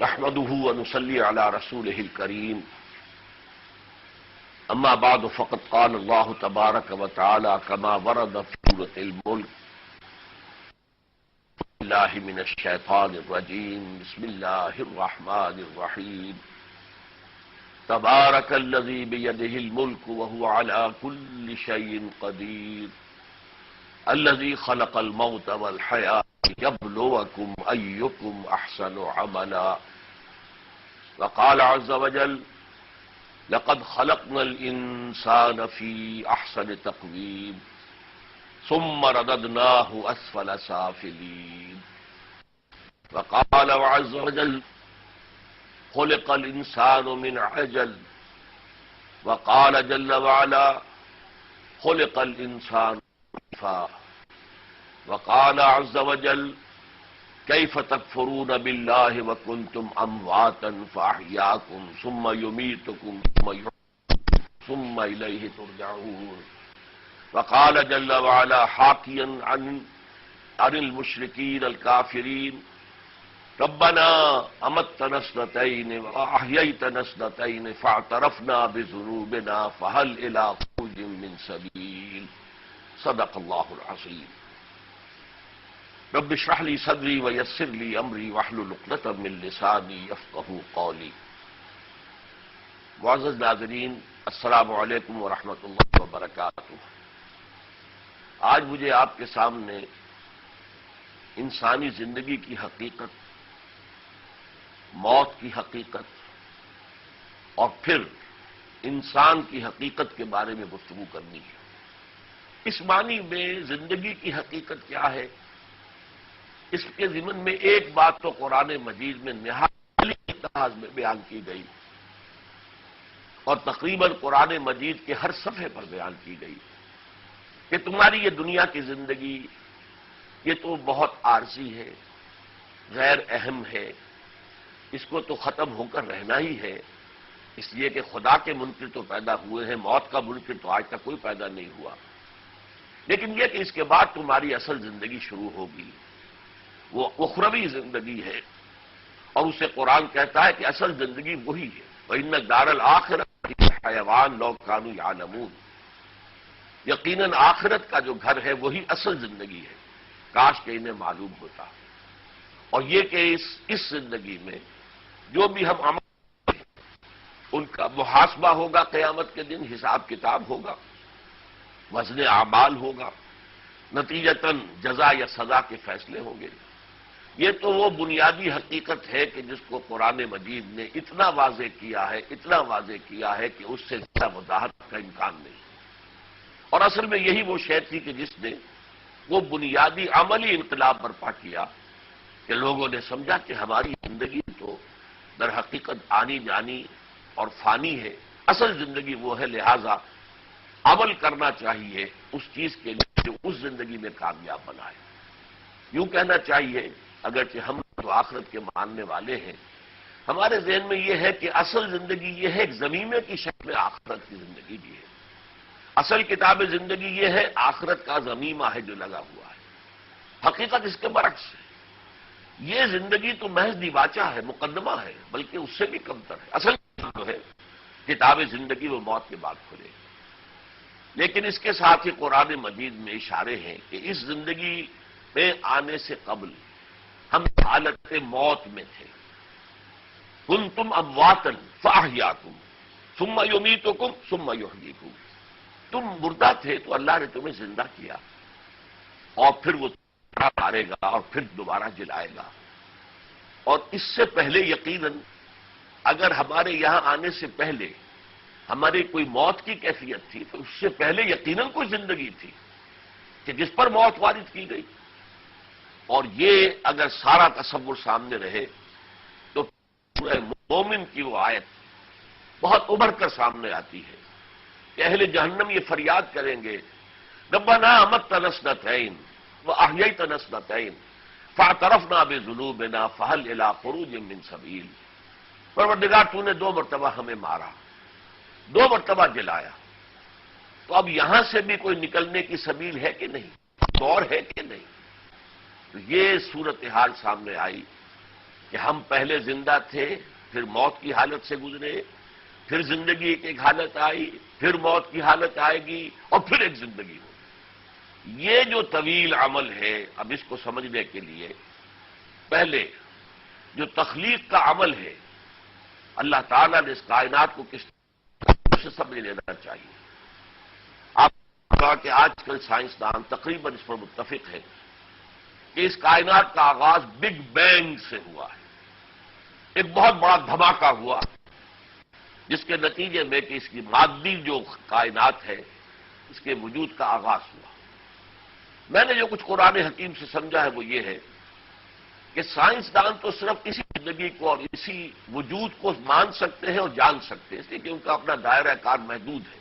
نحمده ونصلي على رسوله الكريم اما بعد فقد قال الله تبارك وتعالى كما ورد في سورة الملك بالله من الشيطان الرجيم بسم الله الرحمن الرحيم تبارك الذي بيده الملك وهو على كل شيء قدير الذي خلق الموت والحياة يبلوكم أيكم أحسن عملا وقال عز وجل لقد خلقنا الإنسان في أحسن تقويم ثم رددناه أسفل سافلين وقال عز وجل خلق الإنسان من عجل وقال جل وعلا خلق الإنسان ضعيفا وقال عز وجل كيف تكفرون بالله وكنتم أمواتا فأحياكم ثم يميتكم ثم إليه ترجعون وقال جل وعلا حاكيا عن المشركين الكافرين ربنا أمتنا اثنتين وأحييتنا اثنتين فاعترفنا بذنوبنا فهل إلى خروج من سبيل صدق الله العظيم رب اشرح لي صدري ويسر لي امری واحلل عقدۃ من لسانی یفقہوا قولی. معزز ناظرین، السلام علیکم ورحمۃ اللہ وبرکاتہ. آج مجھے آپ کے سامنے انسانی زندگی کی حقیقت، موت کی حقیقت اور پھر انسان کی حقیقت کے بارے میں گفتگو کرنی ہے. اس معنی میں زندگی کی حقیقت کیا ہے، اس کے ضمن میں ایک بات تو قرآن مجید میں نہایت انداز میں بیان کی گئی اور تقریباً قرآن مجید کے ہر صفحے پر بیان کی گئی کہ تمہاری یہ دنیا کی زندگی یہ تو بہت عارضی ہے، غیر اہم ہے، اس کو تو ختم ہو کر رہنا ہی ہے، اس لیے کہ خدا کے منکر تو پیدا ہوئے ہیں، موت کا منکر تو آج تک کوئی پیدا نہیں ہوا. لیکن یہ کہ اس کے بعد تمہاری اصل زندگی شروع ہوگی، وہ اخروی زندگی ہے، اور اسے قرآن کہتا ہے کہ اصل زندگی وہی ہے. وَإِنَّ الدَّارَ الْآخِرَةَ هِيَ الْحَيَوَانُ لَوْ كَانُوا يَعْلَمُونَ. یقیناً آخرت کا جو گھر ہے وہی اصل زندگی ہے، کاش کہ انہیں معلوم ہوتا. اور یہ کہ اس زندگی میں جو بھی ہم عمل کریں ان کا محاسبہ ہوگا، قیامت کے دن حساب کتاب ہوگا، وزن اعمال ہوگا، نتیجتاً جزا یا سزا کے فیصلے ہوں گے. یہ تو وہ بنیادی حقیقت ہے کہ جس کو قرآن مجید نے اتنا واضح کیا ہے، اتنا واضح کیا ہے کہ اس سے زیادہ وضاحت کا امکان نہیں. اور اصل میں یہی وہ شے تھی کہ جس نے وہ بنیادی عملی انقلاب برپا کیا کہ لوگوں نے سمجھا کہ ہماری زندگی تو در حقیقت آنی جانی اور فانی ہے، اصل زندگی وہ ہے، لہذا عمل کرنا چاہیے اس چیز کے لیے جو اس زندگی میں کامیاب بنائے. یوں کہنا چاہیے اگرچہ ہم تو آخرت کے ماننے والے ہیں، ہمارے ذہن میں یہ ہے کہ اصل زندگی یہ ہے، ایک زمینہ کی شکل میں آخرت کی زندگی بھی ہے. اصل کتاب زندگی یہ ہے، آخرت کا زمینہ ہے جو لگا ہوا ہے. حقیقت اس کے برعکس ہے. یہ زندگی تو محض دیباچہ ہے، مقدمہ ہے، بلکہ اس سے بھی کمتر ہے. اصل جو ہے کتاب زندگی وہ موت کے بعد کھلے. لیکن اس کے ساتھ ہی قرآن مجید میں اشارے ہیں کہ اس زندگی میں آنے سے قبل ہم حالت موت میں تھے. کنتم امواتا فاحیاکم ثم یمیتکم ثم یحییکم. تم مردہ تھے تو اللہ نے تمہیں زندہ کیا اور پھر وہ مارے گا اور پھر دوبارہ جلائے گا. اور اس سے پہلے یقیناً اگر ہمارے یہاں آنے سے پہلے ہماری کوئی موت کی کیفیت تھی تو اس سے پہلے یقیناً کوئی زندگی تھی کہ جس پر موت وارد کی گئی. اور یہ اگر سارا تصور سامنے رہے تو سورہ مومن کی وہ آیت بہت ابھر کر سامنے آتی ہے کہ اہل جہنم یہ فریاد کریں گے ربنا امتنا اثنتین واحییتنا اثنتین فاعترفنا بذنوبنا فهل الى خروج من سبیل. پروردگار تو نے 2 مرتبہ ہمیں مارا، 2 مرتبہ جلایا، تو اب یہاں سے بھی کوئی نکلنے کی سبیل ہے کہ نہیں، دور ہے کہ نہیں. تو یہ صورتحال سامنے آئی کہ ہم پہلے زندہ تھے، پھر موت کی حالت سے گزرے، پھر زندگی ایک حالت آئی، پھر موت کی حالت آئے گی، اور پھر ایک زندگی ہوگی۔ یہ جو طویل عمل ہے، اب اس کو سمجھنے کے لیے پہلے جو تخلیق کا عمل ہے، اللہ تعالیٰ نے اس کائنات کو کس طرح سے سمجھ لینا چاہیے۔ آپ کہا کہ آج کل سائنسدان تقریباً اس پر متفق ہے کہ اس کائنات کا آغاز بگ بینگ سے ہوا ہے۔ ایک بہت بڑا دھماکہ ہوا جس کے نتیجے میں کہ اس کی مادی جو کائنات ہے اس کے وجود کا آغاز ہوا۔ میں نے جو کچھ قرآن حکیم سے سمجھا ہے وہ یہ ہے کہ سائنسدان تو صرف اسی زندگی کو اور اسی وجود کو مان سکتے ہیں اور جان سکتے ہیں، اس لیے کہ ان کا اپنا دائرہ کار محدود ہے۔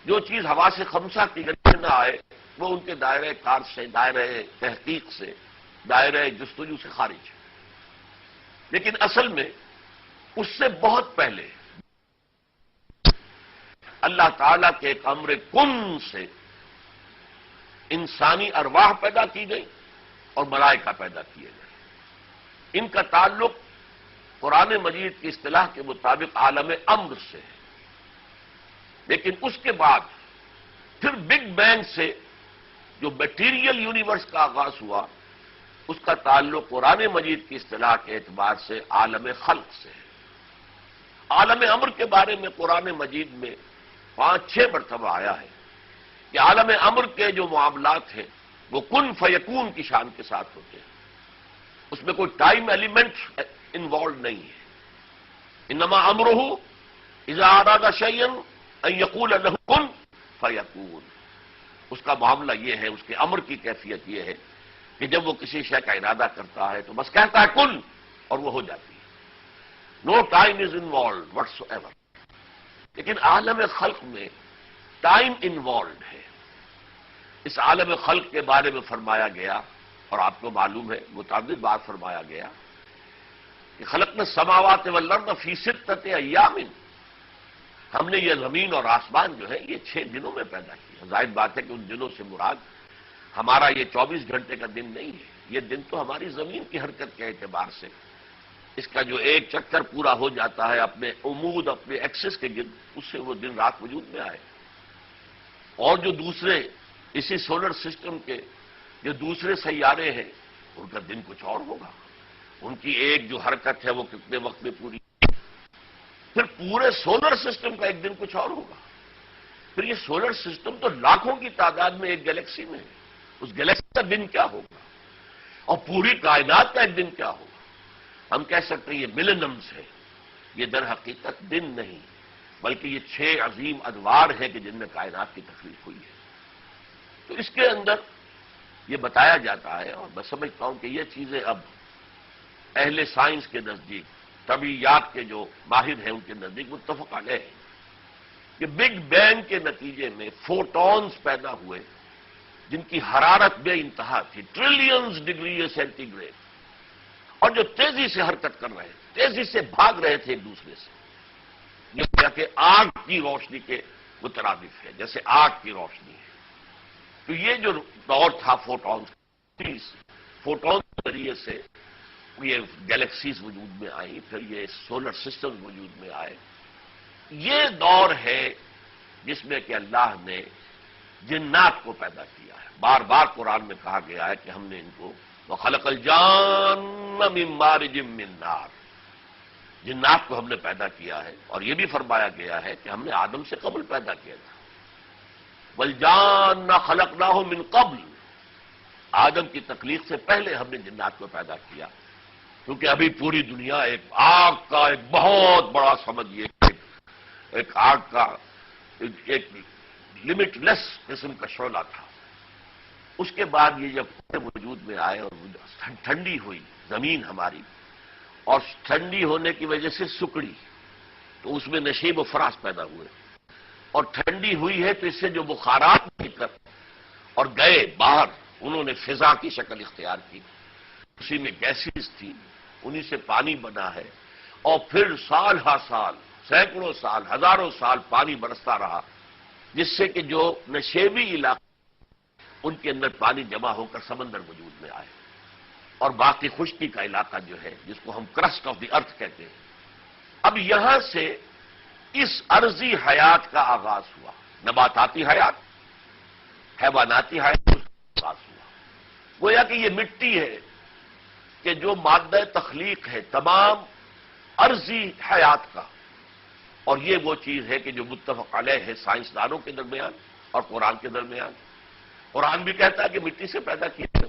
جو چیز ہوا سے خمسہ کی گھر نہ آئے وہ ان کے دائرہ کار سے، دائرہ تحقیق سے، دائرہ جستجو سے خارج ہے۔ لیکن اصل میں اس سے بہت پہلے اللہ تعالیٰ کے ایک امر کن سے انسانی ارواح پیدا کی گئی اور ملائکہ پیدا کیے گئے۔ ان کا تعلق قرآن مجید کی اصطلاح کے مطابق عالم امر سے ہے، لیکن اس کے بعد پھر بگ بینگ سے جو میٹیریل یونیورس کا آغاز ہوا اس کا تعلق قرآن مجید کی اصطلاح کے اعتبار سے عالم خلق سے ہے۔ عالم امر کے بارے میں قرآن مجید میں 5-6 مرتبہ آیا ہے کہ عالم امر کے جو معاملات ہیں وہ کن فیکون کی شان کے ساتھ ہوتے ہیں، اس میں کوئی ٹائم ایلیمنٹ انوالو نہیں ہے۔ انما امرہ اذا اراد شیئا ان یقول له کن فیکون، اس کا معاملہ یہ ہے، اس کے امر کی کیفیت یہ ہے کہ جب وہ کسی شے کا ارادہ کرتا ہے تو بس کہتا ہے کن اور وہ ہو جاتی ہے۔ No time is involved whatsoever. لیکن عالم خلق میں ٹائم انوالوڈ ہے۔ اس عالم خلق کے بارے میں فرمایا گیا، اور آپ کو معلوم ہے متعدد بار فرمایا گیا کہ خلقنا السماوات والارض فی 6 ایام، ہم نے یہ زمین اور آسمان جو ہے یہ 6 دنوں میں پیدا کیا۔ ظاہر بات ہے کہ ان دنوں سے مراد ہمارا یہ 24 گھنٹے کا دن نہیں ہے، یہ دن تو ہماری زمین کی حرکت کے اعتبار سے اس کا جو ایک چکر پورا ہو جاتا ہے اپنے عمود، اپنے ایکسس کے گرد، اس سے وہ دن رات وجود میں آئے۔ اور جو دوسرے اسی سولر سسٹم کے جو دوسرے سیارے ہیں ان کا دن کچھ اور ہوگا، ان کی ایک جو حرکت ہے وہ کتنے وقت میں پوری، پھر پورے سولر سسٹم کا ایک دن کچھ اور ہوگا۔ پھر یہ سولر سسٹم تو لاکھوں کی تعداد میں ایک گیلیکسی میں ہے، اس گیلیکسی کا دن کیا ہوگا، اور پوری کائنات کا ایک دن کیا ہوگا۔ ہم کہہ سکتے ہیں یہ ملینمز ہے، یہ در حقیقت دن نہیں بلکہ یہ 6 عظیم ادوار ہیں کہ جن میں کائنات کی تخلیق ہوئی ہے۔ تو اس کے اندر یہ بتایا جاتا ہے، اور میں سمجھتا ہوں کہ یہ چیزیں اب اہل سائنس کے نزدیک، طبیعیات کے جو ماہر ہیں ان کے نزدیک متفق علیہ ہے کہ بگ بینگ کے نتیجے میں فوٹونز پیدا ہوئے جن کی حرارت بے انتہا تھی، ٹریلینز ڈگری سینٹی گریڈ، اور جو تیزی سے حرکت کر رہے تھے، تیزی سے بھاگ رہے تھے ایک دوسرے سے، یہ کہ آگ کی روشنی کے مترادف ہے، جیسے آگ کی روشنی ہے۔ تو یہ جو دور تھا فوٹونز کے ذریعے سے یہ گیلیکسیز وجود میں آئی، پھر یہ سولر سسٹم وجود میں آئے۔ یہ دور ہے جس میں کہ اللہ نے جنات کو پیدا کیا ہے۔ بار بار قرآن میں کہا گیا ہے کہ ہم نے ان کو وَخَلَقَ الْجَانَّ مِن مَارِجٍ مِّن نَار، جنات کو ہم نے پیدا کیا ہے، اور یہ بھی فرمایا گیا ہے کہ ہم نے آدم سے قبل پیدا کیا تھا۔ وَالْجَانَّ خَلَقْنَاهُ مِن قَبْلُ، آدم کی تخلیق سے پہلے ہم نے جنات کو پیدا کیا، کیونکہ ابھی پوری دنیا ایک آگ کا ایک بہت بڑا سمجھیے ایک آگ کا ایک لمٹ لیس قسم کا شعلہ تھا۔ اس کے بعد یہ جب وجود میں آئے اور ٹھنڈی ہوئی زمین ہماری، اور ٹھنڈی ہونے کی وجہ سے سکڑی، تو اس میں نشیب و فراز پیدا ہوئے، اور ٹھنڈی ہوئی ہے تو اس سے جو بخارات نکل کر اور گئے باہر، انہوں نے فضا کی شکل اختیار کی، اسی میں گیسز تھی، انہی سے پانی بنا ہے، اور پھر سال ہر سال، سینکڑوں سال، ہزاروں سال پانی برستا رہا، جس سے کہ جو نشیبی علاقے ان کے اندر پانی جمع ہو کر سمندر وجود میں آئے۔ اور باقی خشکی کا علاقہ جو ہے جس کو ہم کرسٹ آف دی ارتھ کہتے ہیں. اب یہاں سے اس عرضی حیات کا آغاز ہوا. نباتاتی حیات، حیواناتی حیات کا آغاز ہوا. گویا کہ یہ مٹی ہے کہ جو مادہ تخلیق ہے تمام عرضی حیات کا، اور یہ وہ چیز ہے کہ جو متفق علیہ ہے سائنسدانوں کے درمیان اور قرآن کے درمیان. قرآن بھی کہتا ہے کہ مٹی سے پیدا کیا ہے،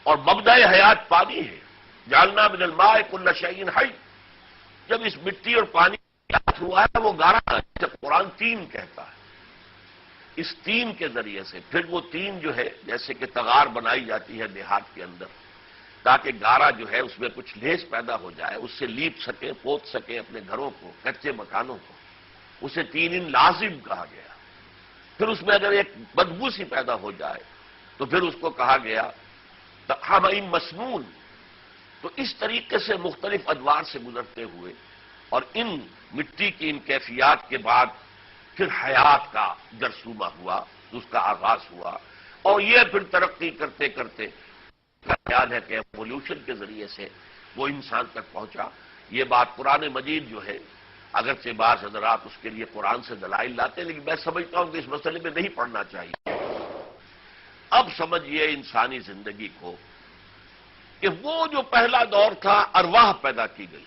اور مبدأ حیات پانی ہے. جعلنا من الماء کل شیء حی. جب اس مٹی اور پانی ہوا ہے وہ گارا، جب قرآن تین کہتا ہے، اس تین کے ذریعے سے پھر وہ تین جو ہے جیسے کہ تغار بنائی جاتی ہے دیہات کے اندر تاکہ گارا جو ہے اس میں کچھ لیس پیدا ہو جائے، اس سے لیپ سکے، پوت سکے اپنے گھروں کو، کچے مکانوں کو، اسے تین لازم کہا گیا. پھر اس میں اگر ایک بدبو سی پیدا ہو جائے تو پھر اس کو کہا گیا حمیم مسنون. تو اس طریقے سے مختلف ادوار سے گزرتے ہوئے اور ان مٹی کی ان کیفیات کے بعد پھر حیات کا جرثومہ ہوا، اس کا آغاز ہوا، اور یہ پھر ترقی کرتے کرتے خیال ہے کہ ایوولوشن کے ذریعے سے وہ انسان تک پہنچا. یہ بات قرآن مجید جو ہے اگرچہ بعض حضرات اس کے لیے قرآن سے دلائل لاتے ہیں، لیکن میں سمجھتا ہوں کہ اس مسئلے میں نہیں پڑھنا چاہیے. اب سمجھیے انسانی زندگی کو کہ وہ جو پہلا دور تھا ارواح پیدا کی گئی.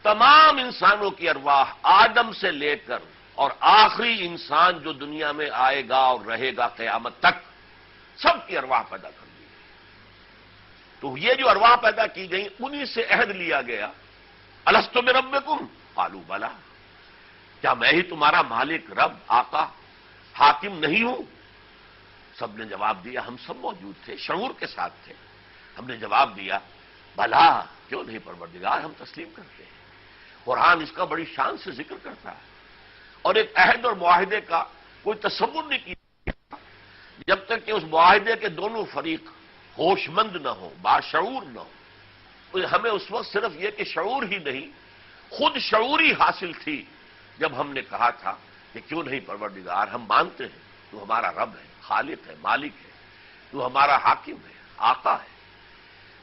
تمام انسانوں کی ارواح آدم سے لے کر اور آخری انسان جو دنیا میں آئے گا اور رہے گا قیامت تک، سب کی ارواح پیدا کر دی گئی. تو یہ جو ارواح پیدا کی گئی انہی سے عہد لیا گیا. الستو بربکم قالوا بلا. کیا میں ہی تمہارا مالک، رب، آقا، حاکم نہیں ہوں؟ سب نے جواب دیا ہم سب موجود تھے، شعور کے ساتھ تھے. ہم نے جواب دیا بلا، کیوں نہیں پروردگار، ہم تسلیم کرتے ہیں. قرآن اس کا بڑی شان سے ذکر کرتا ہے، اور ایک عہد اور معاہدے کا کوئی تصور نہیں کیا جب تک کہ اس معاہدے کے دونوں فریق ہوش مند نہ ہو، باشعور نہ ہو. ہمیں اس وقت صرف یہ کہ شعور ہی نہیں، خود شعوری حاصل تھی جب ہم نے کہا تھا کہ کیوں نہیں پروردگار، ہم مانتے ہیں تو ہمارا رب ہے، خالق ہے، مالک ہے، تو ہمارا حاکم ہے، آقا ہے.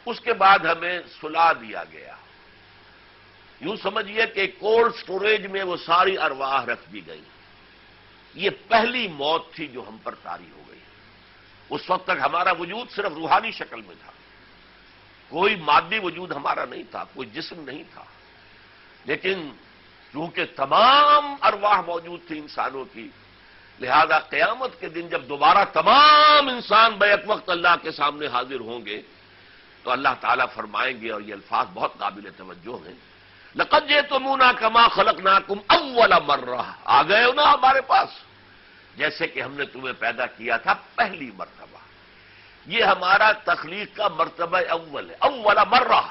اس کے بعد ہمیں سلا دیا گیا. یوں سمجھیے کہ کولڈ سٹوریج میں وہ ساری ارواح رکھ دی گئی. یہ پہلی موت تھی جو ہم پر طاری ہو گئی. اس وقت تک ہمارا وجود صرف روحانی شکل میں تھا، کوئی مادی وجود ہمارا نہیں تھا، کوئی جسم نہیں تھا. لیکن چونکہ تمام ارواح موجود تھی انسانوں کی، لہذا قیامت کے دن جب دوبارہ تمام انسان بیک وقت اللہ کے سامنے حاضر ہوں گے تو اللہ تعالیٰ فرمائیں گے، اور یہ الفاظ بہت قابل توجہ ہیں، لقد جئتمونا کما خلقناکم اول مرہ. آ گئے ہو نا ہمارے پاس جیسے کہ ہم نے تمہیں پیدا کیا تھا پہلی مرتبہ. یہ ہمارا تخلیق کا مرتبہ اول ہے، اول مرہ.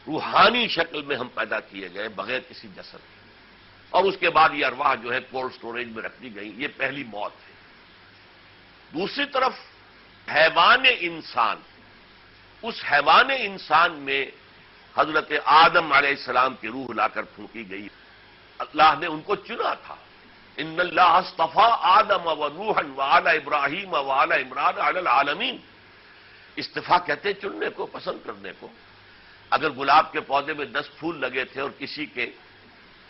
روحانی شکل میں ہم پیدا کیے گئے بغیر کسی جسد کے، اور اس کے بعد یہ ارواح جو ہے کولڈ سٹوریج میں رکھ دی گئی. یہ پہلی موت ہے. دوسری طرف حیوان انسان، اس حیوان انسان میں حضرت آدم علیہ السلام کی روح لا کر پھونکی گئی. اللہ نے ان کو چنا تھا. ان اللہ اصطفیٰ آدم و نوحا وآل ابراہیم وآل عمران علی العالمین. استفا کہتے ہیں چننے کو، پسند کرنے کو. اگر گلاب کے پودے میں 10 پھول لگے تھے اور کسی کے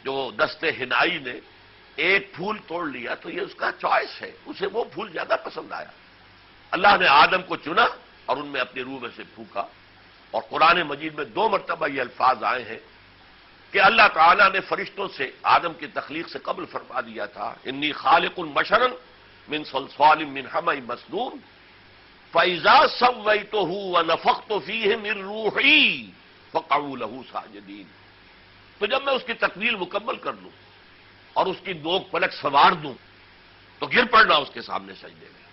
جو دستے ہنائی نے ایک پھول توڑ لیا تو یہ اس کا چوائس ہے، اسے وہ پھول زیادہ پسند آیا. اللہ نے آدم کو چنا اور ان میں اپنی روح میں سے پھونکا. اور قرآن مجید میں 2 مرتبہ یہ الفاظ آئے ہیں کہ اللہ تعالیٰ نے فرشتوں سے آدم کی تخلیق سے قبل فرما دیا تھا انی خالق بشرا من صلصال من حمأ مسنون فإذا سويته ونفخت فيه من روحي فقعوا له ساجدين. تو جب میں اس کی تکمیل مکمل کر لوں اور اس کی نوک پلک سنوار دوں تو گر پڑنا اس کے سامنے سجدے میں.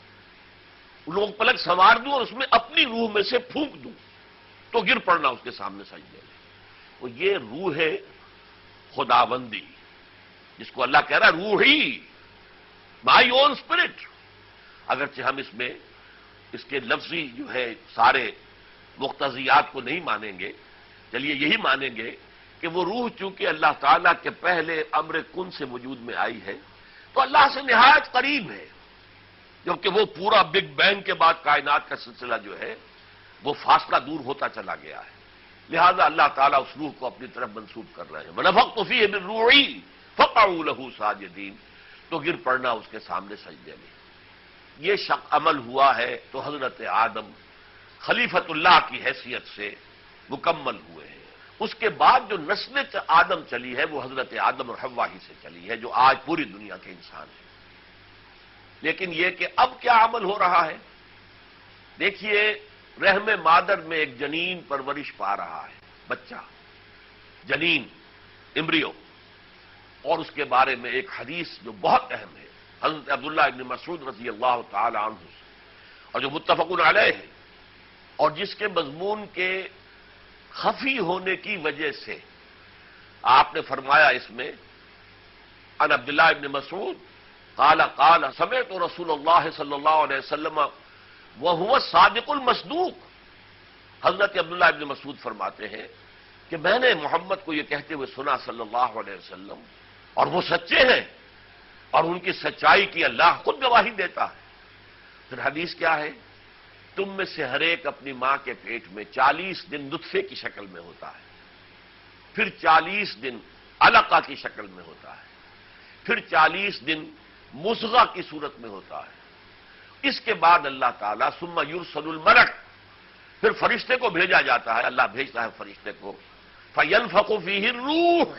نوک پلک سنوار دوں اور اس میں اپنی روح میں سے پھونک دوں تو گر پڑنا اس کے سامنے سجدے میں. وہ یہ روح ہے خداوندی جس کو اللہ کہہ رہا ہے روحی، مائی اون اسپرٹ. اگرچہ ہم اس میں اس کے لفظی جو ہے سارے مقتضیات کو نہیں مانیں گے، چلیے یہی مانیں گے کہ وہ روح چونکہ اللہ تعالیٰ کے پہلے امر کن سے وجود میں آئی ہے تو اللہ سے نہایت قریب ہے، جبکہ وہ پورا بگ بینگ کے بعد کائنات کا سلسلہ جو ہے وہ فاصلہ دور ہوتا چلا گیا ہے. لہذا اللہ تعالیٰ اس روح کو اپنی طرف منسوب کر رہے ہیں. وَنَفَخْتُ فِيهِ مِن رُوحِي فَقَعُوا لَهُ سَاجِدِينَ، تو گر پڑنا اس کے سامنے سجدے میں. یہ عمل ہوا ہے تو حضرت آدم خلیفۃ اللہ کی حیثیت سے مکمل ہوئے ہیں. اس کے بعد جو نسل آدم چلی ہے وہ حضرت آدم اور حوا ہی سے چلی ہے، جو آج پوری دنیا کے انسان ہیں. لیکن یہ کہ اب کیا عمل ہو رہا ہے؟ دیکھیے، رحم مادر میں ایک جنین پرورش پا رہا ہے، بچہ، جنین، امبریو. اور اس کے بارے میں ایک حدیث جو بہت اہم ہے حضرت عبداللہ ابن مسعود رضی اللہ تعالی عنہ سے، اور جو متفق علیہ ہے، اور جس کے مضمون کے خفی ہونے کی وجہ سے آپ نے فرمایا اس میں ان عبداللہ ابن مسعود قال سمعت رسول اللہ صلی اللہ علیہ وسلم وهو الصادق المصدوق. حضرت عبداللہ ابن مسعود فرماتے ہیں کہ میں نے محمد کو یہ کہتے ہوئے سنا صلی اللہ علیہ وسلم، اور وہ سچے ہیں، اور ان کی سچائی کی اللہ خود گواہی دیتا ہے. پھر حدیث کیا ہے؟ تم میں سے ہر ایک اپنی ماں کے پیٹ میں 40 دن نطفے کی شکل میں ہوتا ہے، پھر 40 دن علقہ کی شکل میں ہوتا ہے، پھر 40 دن مضغہ کی صورت میں ہوتا ہے. اس کے بعد اللہ تعالیٰ ثم یرسل الملک، پھر فرشتے کو بھیجا جاتا ہے، اللہ بھیجتا ہے فرشتے کو، فینفخ فیہ الروح،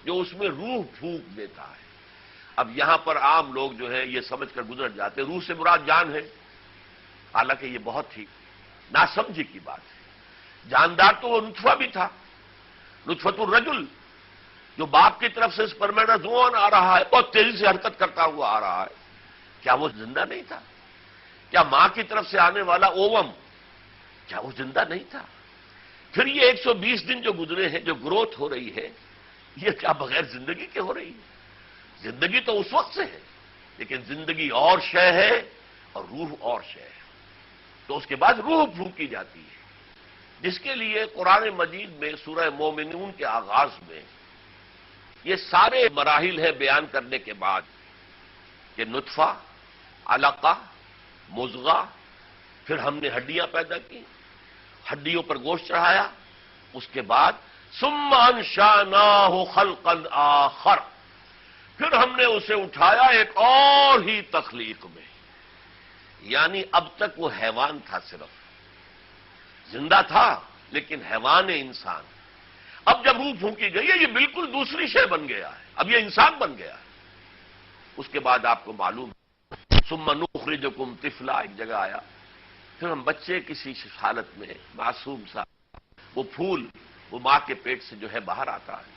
جو اس میں روح پھونک دیتا ہے. اب یہاں پر عام لوگ جو ہے یہ سمجھ کر گزر جاتے روح سے مراد جان ہے، حالانکہ یہ بہت ہی ناسمجھی کی بات ہے. جاندار تو وہ نطفہ بھی تھا، نطفۃ الرجل، جو باپ کی طرف سے اسپرمیٹازون آ رہا ہے، بہت تیزی سے حرکت کرتا ہوا آ رہا ہے. کیا وہ زندہ نہیں تھا؟ کیا ماں کی طرف سے آنے والا اووم، کیا وہ زندہ نہیں تھا؟ پھر یہ 120 دن جو گزرے ہیں، جو گروتھ ہو رہی ہے، یہ کیا بغیر زندگی کے ہو رہی ہے؟ زندگی تو اس وقت سے ہے، لیکن زندگی اور شے ہے اور روح اور شے ہے. تو اس کے بعد روح پھونکی جاتی ہے، جس کے لیے قرآن مجید میں سورہ مومنون کے آغاز میں یہ سارے مراحل ہیں بیان کرنے کے بعد کہ نطفہ، علقہ، مضغہ، پھر ہم نے ہڈیاں پیدا کی، ہڈیوں پر گوشت چڑھایا، اس کے بعد ثم انشأناہ خلقا آخر، پھر ہم نے اسے اٹھایا ایک اور ہی تخلیق میں. یعنی اب تک وہ حیوان تھا، صرف زندہ تھا لیکن حیوان انسان. اب جب روح پھونکی گئی ہے یہ بالکل دوسری شے بن گیا ہے، اب یہ انسان بن گیا ہے. اس کے بعد آپ کو معلوم ثم نخرجکم طفلا، ایک جگہ آیا، پھر ہم بچے کسی حالت میں معصوم سا، وہ پھول وہ ماں کے پیٹ سے جو ہے باہر آتا ہے.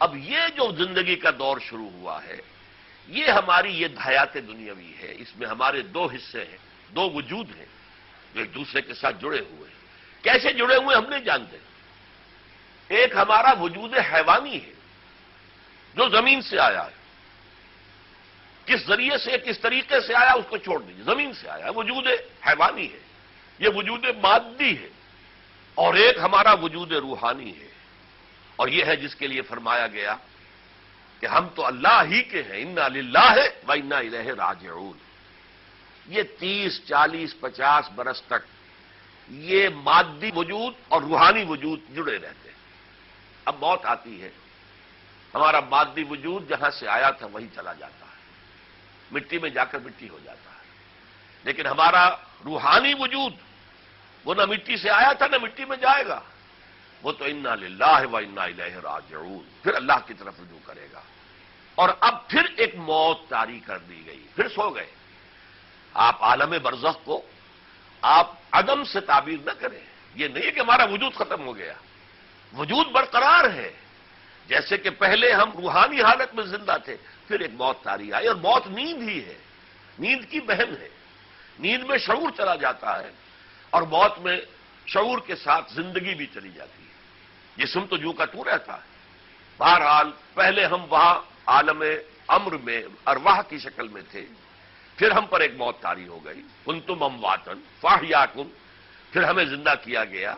اب یہ جو زندگی کا دور شروع ہوا ہے، یہ ہماری یہ حیات دنیاوی ہے. اس میں ہمارے دو حصے ہیں، دو وجود ہیں جو ایک دوسرے کے ساتھ جڑے ہوئے ہیں. کیسے جڑے ہوئے ہم نہیں جانتے. ایک ہمارا وجود حیوانی ہے جو زمین سے آیا ہے، کس ذریعے سے کس طریقے سے آیا اس کو چھوڑ دیجیے، زمین سے آیا ہے، وجود حیوانی ہے، یہ وجود مادی ہے. اور ایک ہمارا وجود روحانی ہے، اور یہ ہے جس کے لیے فرمایا گیا کہ ہم تو اللہ ہی کے ہیں، انا للہ و انا الیہ راجعون. یہ 30، 40، 50 برس تک یہ مادی وجود اور روحانی وجود جڑے رہتے ہیں. اب موت آتی ہے، ہمارا مادی وجود جہاں سے آیا تھا وہیں چلا جاتا ہے، مٹی میں جا کر مٹی ہو جاتا ہے. لیکن ہمارا روحانی وجود وہ نہ مٹی سے آیا تھا نہ مٹی میں جائے گا، وہ تو انا للہ و انا الیہ راجعون، پھر اللہ کی طرف رجوع کرے گا. اور اب پھر ایک موت طاری کر دی گئی، پھر سو گئے. آپ عالم برزخ کو آپ عدم سے تعبیر نہ کریں. یہ نہیں ہے کہ ہمارا وجود ختم ہو گیا، وجود برقرار ہے. جیسے کہ پہلے ہم روحانی حالت میں زندہ تھے، پھر ایک موت طاری آئی، اور موت نیند ہی ہے، نیند کی بہن ہے. نیند میں شعور چلا جاتا ہے، اور موت میں شعور کے ساتھ زندگی بھی چلی جاتی ہے. جسم تو جو کا تو رہتا ہے. بہرحال پہلے ہم وہاں عالم امر میں ارواح کی شکل میں تھے، پھر ہم پر ایک موت طاری ہو گئی. کنتم امواتا فاحیاکم، پھر ہمیں زندہ کیا گیا.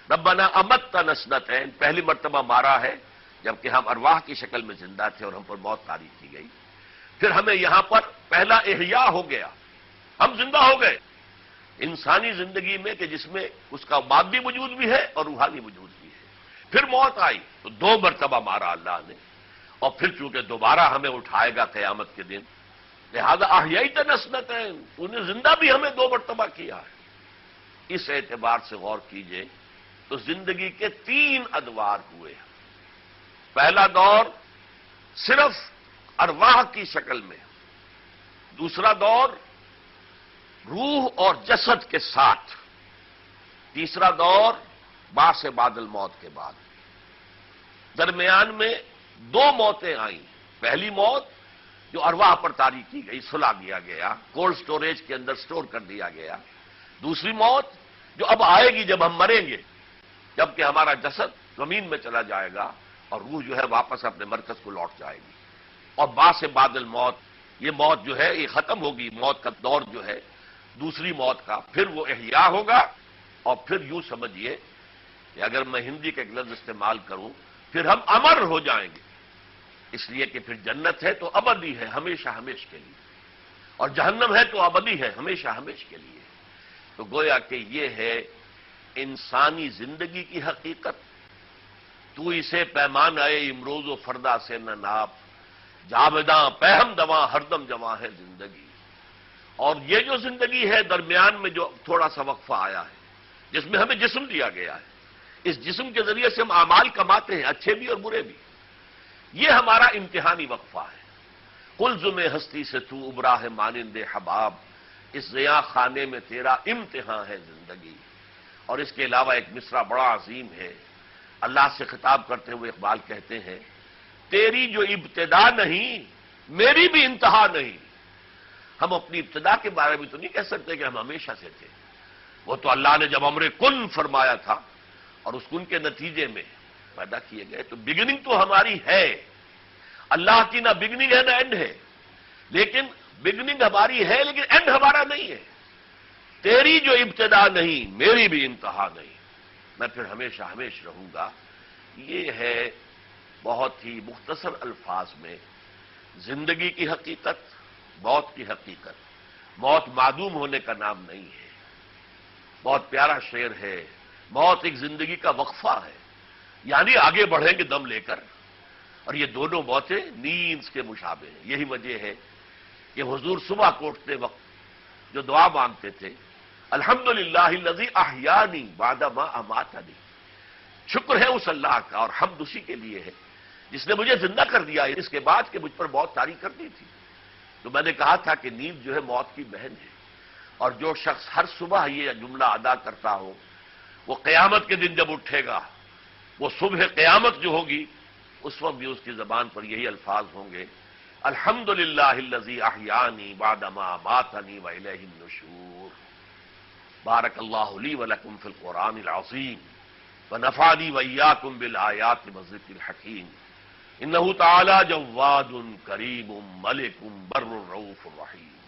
ربنا امتنا سنتین، پہلی مرتبہ مارا ہے جبکہ ہم ارواح کی شکل میں زندہ تھے اور ہم پر موت طاری کی گئی. پھر ہمیں یہاں پر پہلا احیاء ہو گیا، ہم زندہ ہو گئے. انسانی زندگی میں کہ جس میں اس کا مادی وجود بھی ہے اور روحانی وجود بھی ہے. پھر موت آئی تو 2 مرتبہ مارا اللہ نے، اور پھر چونکہ دوبارہ ہمیں اٹھائے گا قیامت کے دن، لہذا احییتنا اثنتین، انہیں زندہ بھی ہمیں 2 مرتبہ کیا ہے. اس اعتبار سے غور کیجئے تو زندگی کے 3 ادوار ہوئے. پہلا دور صرف ارواح کی شکل میں، دوسرا دور روح اور جسد کے ساتھ، تیسرا دور بعث بعد الموت کے بعد. درمیان میں 2 موتیں آئیں. پہلی موت جو ارواح پر طاری کی گئی، سلا دیا گیا، کولڈ سٹوریج کے اندر سٹور کر دیا گیا. دوسری موت جو اب آئے گی جب ہم مریں گے، جبکہ ہمارا جسد زمین میں چلا جائے گا اور روح جو ہے واپس اپنے مرکز کو لوٹ جائے گی. اور بعث بعد الموت، یہ موت جو ہے یہ ختم ہوگی، موت کا دور جو ہے دوسری موت کا، پھر وہ احیاء ہوگا. اور پھر یوں سمجھیے کہ اگر میں ہندی کا ایک لفظ استعمال کروں، پھر ہم امر ہو جائیں گے، اس لیے کہ پھر جنت ہے تو ابدی ہے، ہمیشہ ہمیش کے لیے، اور جہنم ہے تو ابدی ہے، ہمیشہ ہمیش کے لیے. تو گویا کہ یہ ہے انسانی زندگی کی حقیقت. تو اسے پیمان آئے امروز و فردا سے نہ ناپ، جاوداں پہم دواں ہردم جواں ہے زندگی. اور یہ جو زندگی ہے درمیان میں جو تھوڑا سا وقفہ آیا ہے، جس میں ہمیں جسم دیا گیا ہے، اس جسم کے ذریعے سے ہم اعمال کماتے ہیں، اچھے بھی اور برے بھی. یہ ہمارا امتحانی وقفہ ہے. قلزم ہستی سے تو ابرا ہے مانند حباب، اس ضیاء خانے میں تیرا امتحان ہے زندگی. اور اس کے علاوہ ایک مصرع بڑا عظیم ہے. اللہ سے خطاب کرتے ہوئے اقبال کہتے ہیں، تیری جو ابتدا نہیں میری بھی انتہا نہیں. ہم اپنی ابتدا کے بارے میں تو نہیں کہہ سکتے کہ ہم ہمیشہ سے تھے. وہ تو اللہ نے جب امر کن فرمایا تھا اور اس کن کے نتیجے میں پیدا کیے گئے، تو بگننگ تو ہماری ہے. اللہ کی نہ بگننگ ہے نہ اینڈ ہے، لیکن بگننگ ہماری ہے لیکن اینڈ ہمارا نہیں ہے. تیری جو ابتدا نہیں میری بھی انتہا نہیں، میں پھر ہمیشہ ہمیش رہوں گا. یہ ہے بہت ہی مختصر الفاظ میں زندگی کی حقیقت، موت کی حقیقت. موت معدوم ہونے کا نام نہیں ہے. بہت پیارا شعر ہے، موت ایک زندگی کا وقفہ ہے، یعنی آگے بڑھیں گے دم لے کر. اور یہ دونوں موتیں نیند کے مشابہ ہیں. یہی وجہ ہے کہ حضور صبح کو اٹھتے وقت جو دعا مانگتے تھے، الحمدللہ الذی احیانی بعد ما اماتنی، شکر ہے اس اللہ کا اور حمد اسی کے لیے ہے جس نے مجھے زندہ کر دیا ہے اس کے بعد کہ مجھ پر موت طاری کر دی تھی. تو میں نے کہا تھا کہ نیند جو ہے موت کی بہن ہے. اور جو شخص ہر صبح یہ جملہ ادا کرتا ہو، وہ قیامت کے دن جب اٹھے گا، وہ صبح قیامت جو ہوگی اس وقت بھی اس کی زبان پر یہی الفاظ ہوں گے، الحمدللہ الذی احیانی بعد ما اماتنی والیہ النشور. بارک اللہ لی ولکم فی القرآن العظیم ونفعنی وإیاکم بالآیات والذکر الحکیم. انہ تعالی جواد کریم ملک بر رؤوف رحیم.